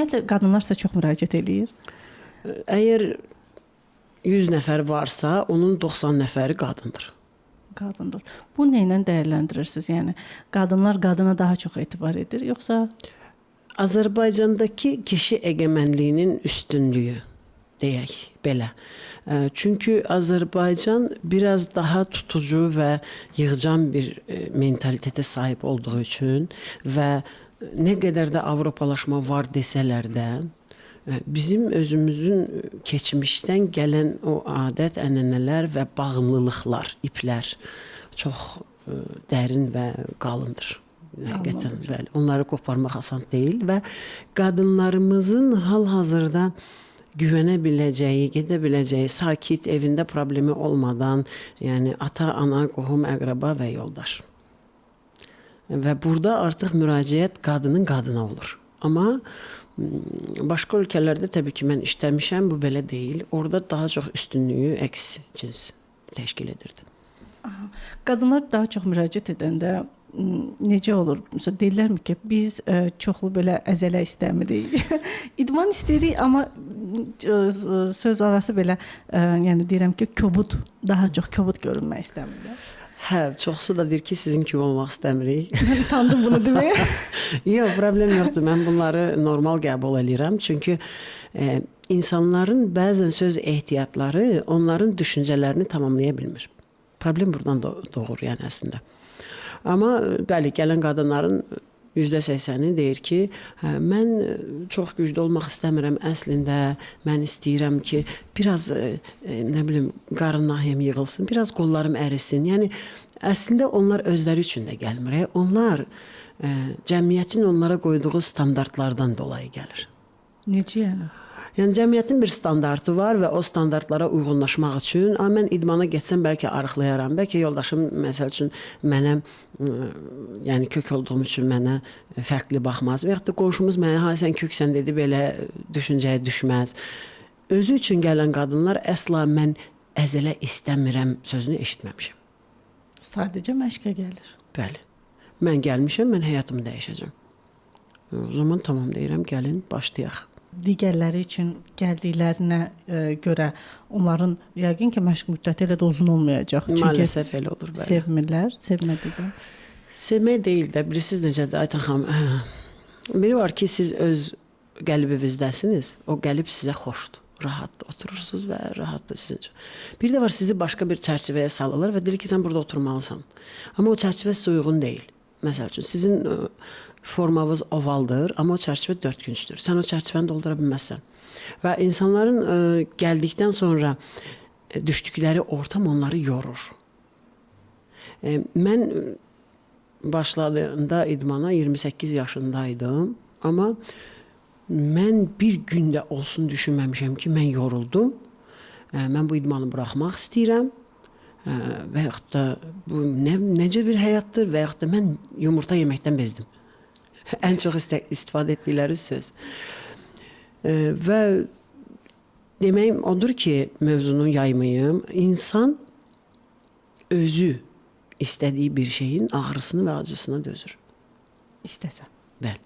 Ümumiyyətlə qadınlar sizə çox müraciət eləyir. Əgər 100 nəfər varsa, onun 90 nəfəri qadındır. Qadındır. Bu nə ilə dəyərləndirirsiniz? Yəni qadınlar qadına daha çox etibar edir, yoxsa Azərbaycandakı kişi egemenliyinin üstünlüyü deyək belə. Çünki Azərbaycan biraz daha tutucu və yığcan bir mentalitetə sahib olduğu üçün və nə qədər də Avropalaşma var desələr də, bizim özümüzün keçmişdən gələn o adət, ənənələr və bağımlılıqlar, iplər çox dərin və qalındır. Həqiqətən, bəli. Onları qoparmaq asan deyil və qadınlarımızın hal-hazırda güvənə biləcəyi, gedə biləcəyi, sakit, evində problemi olmadan, yəni ata, ana, qohum, əqrəba və yoldaş. Və burada artıq müraciət qadının qadına olur. Amma başqa ölkələrdə təbii ki, mən işləmişəm, bu belə deyil. Orada daha çox üstünlüyü əks cins təşkil edirdi. Qadınlar daha çox müraciət edəndə necə olur? Məsələn, deyirlərmi ki, biz çoxlu belə əzələ istəmirik. İdman istəyirik, amma söz arası belə, yəni deyirəm ki, kobud, daha çox kobud görünmək istəmirlər. Hə, çoxsu da deyir ki, sizin kimi olmaq istəmirik. Mən utandım bunu deməyə. Yox, problem yoxdur. Mən bunları normal qəbul edirəm. Çünki insanların bəzən söz ehtiyatları onların düşüncələrini tamamlaya bilmir. Problem buradan doğur, yəni əslində. Amma bəli, gələn qadınların %80-i deyir ki, mən çox güclü olmaq istəmirəm əslində, mən istəyirəm ki, biraz nə bilim, qarın nahiyəm yığılsın, biraz qollarım ərisin. Yəni əslində onlar özləri üçün də gəlmir. Onlar cəmiyyətin onlara qoyduğu standartlardan dolayı gəlir. Necə yəni? Yəni cəmiyyətin bir standartı var və o standartlara uyğunlaşmaq üçün, mən idmana getsəm bəlkə arıqlayaram, bəlkə yoldaşım məsəl üçün mənə, yəni kök olduğum üçün mənə fərqli baxmaz və yaxud da qonşumuz mənə, sən köksən dedi, belə düşüncəyə düşməz. Özü üçün gələn qadınlar əsla mən əzələ istəmirəm sözünü eşitməmişəm. Sadəcə məşqə gəlir. Bəli. Mən gəlmişəm, mən həyatımı dəyişəcəm. O zaman tamam deyirəm, gəlin, başlayaq. Digərləri üçün gəldiklərinə görə onların yəqin ki, məşq müddəti elə də uzun olmayacaq. Çünki maalesef elə olur. Bəli. Sevmirlər, sevmədikdə. Sevmək deyil də, bilirsiniz necədir Aytan xanım? Biri var ki, siz öz qəlbinizdəsiniz, o qəlb sizə xoşdur, rahatdır, oturursunuz və rahatdır sizin üçün. Bir də var, sizi başqa bir çərçivəyə salırlar və deyir ki, sən burada oturmalısan. Amma o çərçivə sizə uyğun deyil. Məsəl üçün, sizin formavız ovaldır, amma o çərçivə dördkünçdür. Sən o çərçivəni doldura bilməzsən. Və insanların gəldikdən sonra düşdükləri ortam onları yorur. Mən başladığımda idmana 28 yaşındaydım, amma mən bir gündə olsun düşünməmişəm ki, mən yoruldum, mən bu idmanı buraxmaq istəyirəm və yaxud da bu necə bir həyatdır və yaxud da mən yumurta yeməkdən bezdim. Ən çox istifadə etdikləri söz. Və deməyim odur ki, mövzunu yaymayım, insan özü istədiyi bir şeyin ağrısını və acısını dözür. İstəsə. Bəli.